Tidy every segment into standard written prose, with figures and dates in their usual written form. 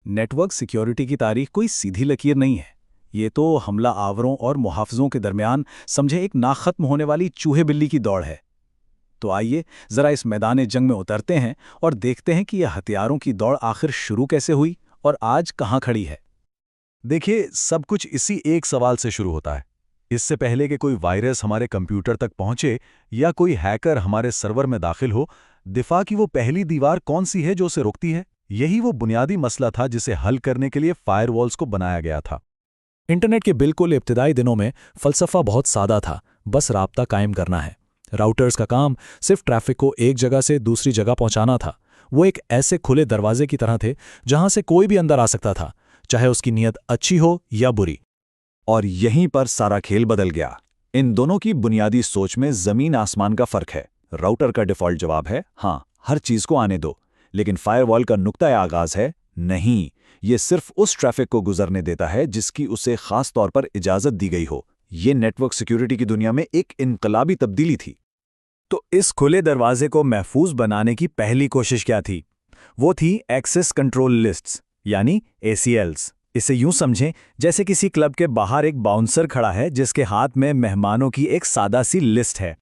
Network security की तारीख कोई सीधी लकीर नहीं है। ये तो हमला आवरों और मुहाफ़िज़ों के दरमियान समझे एक नाख़त्म होने वाली चूहे बिल्ली की दौड़ है। तो आइए ज़रा इस मैदान जंग में उतरते हैं और देखते हैं कि यह हथियारों की दौड़ आखिर शुरू कैसे हुई और आज कहाँ खड़ी है। देखिए, सब कुछ इसी एक सवाल से शुरू होता है। इससे पहले कि कोई वायरस हमारे कंप्यूटर तक पहुंचे या कोई हैकर हमारे सर्वर में दाखिल हो, दिफा की वो पहली दीवार कौन सी है जो उसे रोकती है? यही वो बुनियादी मसला था जिसे हल करने के लिए फायरवॉल्स को बनाया गया था। इंटरनेट के बिल्कुल इब्तिदाई दिनों में फ़लसफ़ा बहुत सादा था, बस राब्ता कायम करना है। राउटर्स का काम सिर्फ ट्रैफिक को एक जगह से दूसरी जगह पहुंचाना था। वो एक ऐसे खुले दरवाजे की तरह थे जहां से कोई भी अंदर आ सकता था, चाहे उसकी नीयत अच्छी हो या बुरी। और यहीं पर सारा खेल बदल गया। इन दोनों की बुनियादी सोच में ज़मीन आसमान का फ़र्क है। राउटर का डिफ़ॉल्ट जवाब है हाँ, हर चीज़ को आने दो, लेकिन फायरवॉल का नुक्ता आगाज़ है नहीं, ये सिर्फ उस ट्रैफिक को गुजरने देता है जिसकी उसे ख़ास तौर पर इजाज़त दी गई हो। ये नेटवर्क सिक्योरिटी की दुनिया में एक इनकलाबी तब्दीली थी। तो इस खुले दरवाजे को महफूज बनाने की पहली कोशिश क्या थी? वो थी एक्सेस कंट्रोल लिस्ट्स, यानी ACLs। इसे यूं समझें जैसे किसी क्लब के बाहर एक बाउंसर खड़ा है जिसके हाथ में मेहमानों की एक सादा सी लिस्ट है।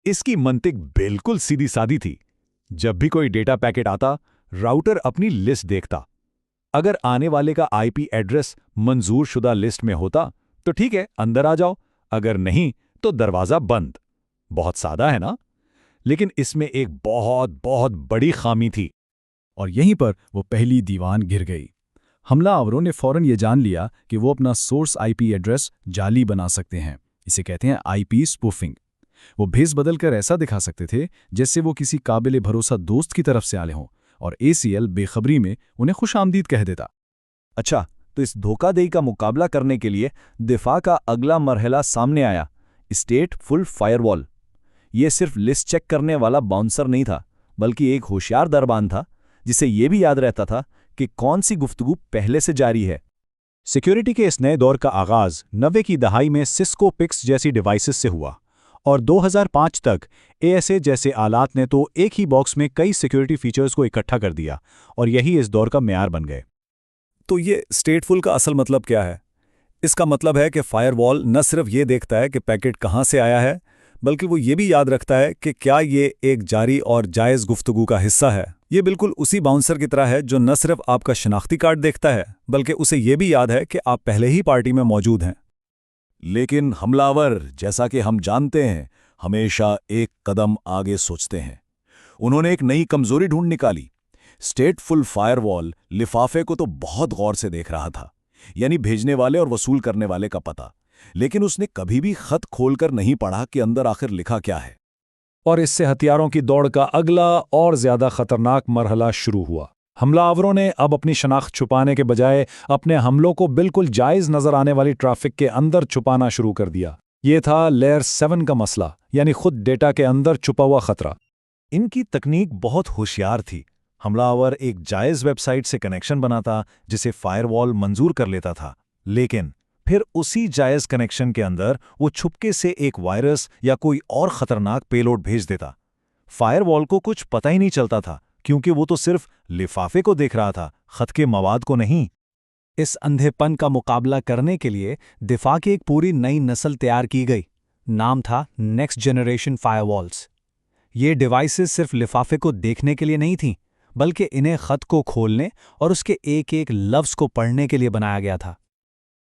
इसकी मंतिक बिल्कुल सीधी सादी थी। जब भी कोई डेटा पैकेट आता, राउटर अपनी लिस्ट देखता। अगर आने वाले का IP एड्रेस मंजूर शुदा लिस्ट में होता तो ठीक है, अंदर आ जाओ, अगर नहीं तो दरवाज़ा बंद। बहुत सादा है ना? लेकिन इसमें एक बहुत बहुत बड़ी खामी थी। और यहीं पर वो पहली दीवान गिर गई। हमलावरों ने फौरन ये जान लिया कि वो अपना सोर्स IP एड्रेस जाली बना सकते हैं। इसे कहते हैं IP स्पूफिंग। वो भेस बदल कर ऐसा दिखा सकते थे जैसे वो किसी काबिल भरोसा दोस्त की तरफ से आले हों, और ACL बेखबरी में उन्हें खुशामदीद कह देता। अच्छा, तो इस धोखाधड़ी का मुकाबला करने के लिए दिफा का अगला मरहला सामने आया, स्टेटफुल फायरवॉल। ये सिर्फ लिस्ट चेक करने वाला बाउंसर नहीं था, बल्कि एक होशियार दरबान था जिसे ये भी याद रहता था कि कौन सी गुफ्तगू पहले से जारी है। सिक्योरिटी के इस नए दौर का आगाज़ 90 की दहाई में सिस्को पिक्स जैसी डिवाइसेस से हुआ, और 2005 तक ASA जैसे आलात ने तो एक ही बॉक्स में कई सिक्योरिटी फीचर्स को इकट्ठा कर दिया, और यही इस दौर का मेयार बन गए। तो ये स्टेटफुल का असल मतलब क्या है? इसका मतलब है कि फायरवॉल न सिर्फ ये देखता है कि पैकेट कहाँ से आया है, बल्कि वो ये भी याद रखता है कि क्या ये एक जारी और जायज़ गुफ्तगू का हिस्सा है। ये बिल्कुल उसी बाउंसर की तरह है जो न सिर्फ आपका शनाख्ती कार्ड देखता है, बल्कि उसे ये भी याद है कि आप पहले ही पार्टी में मौजूद हैं। लेकिन हमलावर, जैसा कि हम जानते हैं, हमेशा एक कदम आगे सोचते हैं। उन्होंने एक नई कमजोरी ढूंढ निकाली। स्टेटफुल फायरवॉल लिफाफे को तो बहुत गौर से देख रहा था, यानी भेजने वाले और वसूल करने वाले का पता, लेकिन उसने कभी भी खत खोलकर नहीं पढ़ा कि अंदर आखिर लिखा क्या है। और इससे हथियारों की दौड़ का अगला और ज्यादा खतरनाक मरहला शुरू हुआ। हमलावरों ने अब अपनी शनाख्त छुपाने के बजाय अपने हमलों को बिल्कुल जायज़ नजर आने वाली ट्रैफिक के अंदर छुपाना शुरू कर दिया। ये था लेयर 7 का मसला, यानी खुद डेटा के अंदर छुपा हुआ खतरा। इनकी तकनीक बहुत होशियार थी। हमलावर एक जायज़ वेबसाइट से कनेक्शन बनाता जिसे फायरवॉल मंजूर कर लेता था, लेकिन फिर उसी जायज़ कनेक्शन के अंदर वो छुपके से एक वायरस या कोई और खतरनाक पेलोड भेज देता। फायरवॉल को कुछ पता ही नहीं चलता था, क्योंकि वो तो सिर्फ लिफाफे को देख रहा था, खत के मवाद को नहीं। इस अंधेपन का मुकाबला करने के लिए दिफा की एक पूरी नई नस्ल तैयार की गई। नाम था नेक्स्ट जनरेशन फायरवॉल्स। ये डिवाइसेस सिर्फ लिफाफे को देखने के लिए नहीं थीं, बल्कि इन्हें खत को खोलने और उसके एक एक लफ्ज़ को पढ़ने के लिए बनाया गया था।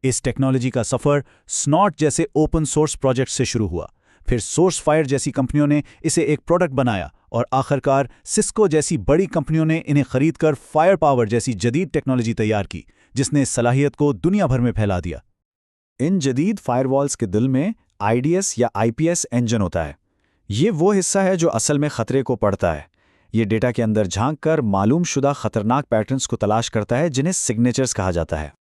इस टेक्नोलॉजी का सफ़र स्नॉट जैसे ओपन सोर्स प्रोजेक्ट से शुरू हुआ, फिर सोर्सफायर जैसी कंपनियों ने इसे एक प्रोडक्ट बनाया, और आखिरकार सिस्को जैसी बड़ी कंपनियों ने इन्हें खरीदकर फायर पावर जैसी जदीद टेक्नोलॉजी तैयार की, जिसने सलाहियत को दुनिया भर में फैला दिया। इन जदीद फायरवॉल्स के दिल में IDS या IPS इंजन होता है। ये वो हिस्सा है जो असल में खतरे को पढ़ता है। ये डेटा के अंदर झांक कर मालूम शुदा खतरनाक पैटर्न्स को तलाश करता है, जिन्हें सिग्नेचर्स कहा जाता है।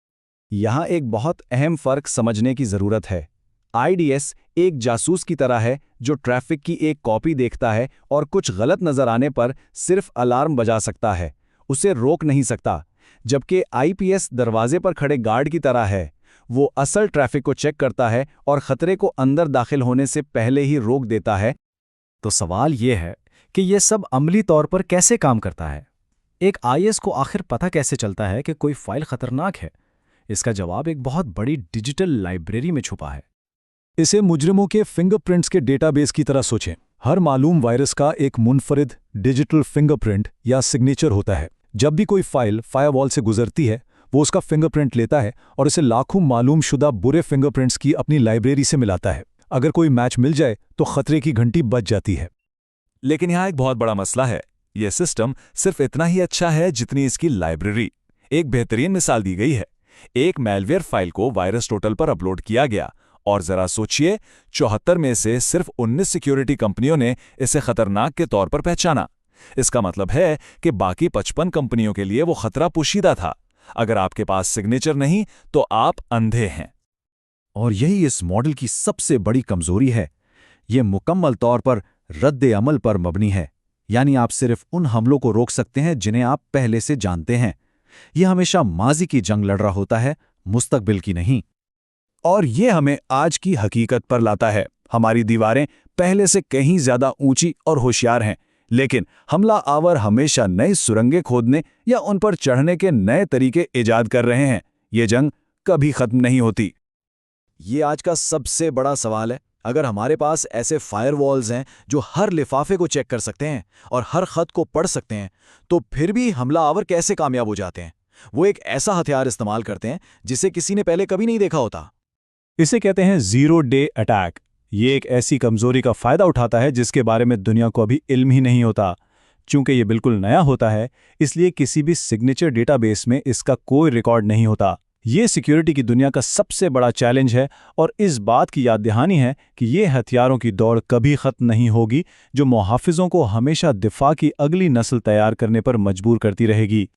यहाँ एक बहुत अहम फ़र्क समझने की ज़रूरत है। IDS एक जासूस की तरह है जो ट्रैफिक की एक कॉपी देखता है और कुछ गलत नज़र आने पर सिर्फ अलार्म बजा सकता है, उसे रोक नहीं सकता। जबकि IPS दरवाजे पर खड़े गार्ड की तरह है, वो असल ट्रैफिक को चेक करता है और ख़तरे को अंदर दाखिल होने से पहले ही रोक देता है। तो सवाल ये है कि ये सब अमली तौर पर कैसे काम करता है? एक आईएएस को आखिर पता कैसे चलता है कि कोई फाइल खतरनाक है? इसका जवाब एक बहुत बड़ी डिजिटल लाइब्रेरी में छुपा है। इसे मुजरिमों के फिंगरप्रिंट्स के डेटाबेस की तरह सोचें। हर मालूम वायरस का एक मुनफरिद डिजिटल फिंगरप्रिंट या सिग्नेचर होता है। जब भी कोई फाइल फायरवॉल से गुजरती है, वो उसका फिंगरप्रिंट लेता है और इसे लाखों मालूम शुदा बुरे फिंगरप्रिंट्स की अपनी लाइब्रेरी से मिलाता है। अगर कोई मैच मिल जाए तो खतरे की घंटी बज जाती है। लेकिन यहाँ एक बहुत बड़ा मसला है। यह सिस्टम सिर्फ इतना ही अच्छा है जितनी इसकी लाइब्रेरी। एक बेहतरीन मिसाल दी गई है। एक मैलवेयर फाइल को वायरस टोटल पर अपलोड किया गया और जरा सोचिए, 74 में से सिर्फ 19 सिक्योरिटी कंपनियों ने इसे खतरनाक के तौर पर पहचाना। इसका मतलब है कि बाकी 55 कंपनियों के लिए वो खतरा पोशीदा था। अगर आपके पास सिग्नेचर नहीं तो आप अंधे हैं। और यही इस मॉडल की सबसे बड़ी कमजोरी है। ये मुकम्मल तौर पर रद्द अमल पर मबनी है, यानी आप सिर्फ उन हमलों को रोक सकते हैं जिन्हें आप पहले से जानते हैं। यह हमेशा माजी की जंग लड़ रहा होता है, मुस्तकबिल की नहीं। और ये हमें आज की हकीकत पर लाता है। हमारी दीवारें पहले से कहीं ज्यादा ऊंची और होशियार हैं, लेकिन हमला आवर हमेशा नई सुरंगें खोदने या उन पर चढ़ने के नए तरीके ईजाद कर रहे हैं। ये जंग कभी खत्म नहीं होती। ये आज का सबसे बड़ा सवाल है। अगर हमारे पास ऐसे फायरवॉल्स हैं जो हर लिफाफे को चेक कर सकते हैं और हर खत को पढ़ सकते हैं, तो फिर भी हमलावर कैसे कामयाब हो जाते हैं? वो एक ऐसा हथियार इस्तेमाल करते हैं जिसे किसी ने पहले कभी नहीं देखा होता। इसे कहते हैं जीरो डे अटैक। ये एक ऐसी कमजोरी का फायदा उठाता है जिसके बारे में दुनिया को अभी इल्म ही नहीं होता। चूंकि ये बिल्कुल नया होता है, इसलिए किसी भी सिग्नेचर डेटाबेस में इसका कोई रिकॉर्ड नहीं होता। ये सिक्योरिटी की दुनिया का सबसे बड़ा चैलेंज है और इस बात की याद दहानी है कि ये हथियारों की दौड़ कभी खत्म नहीं होगी, जो मुहाफिजों को हमेशा दिफा की अगली नस्ल तैयार करने पर मजबूर करती रहेगी।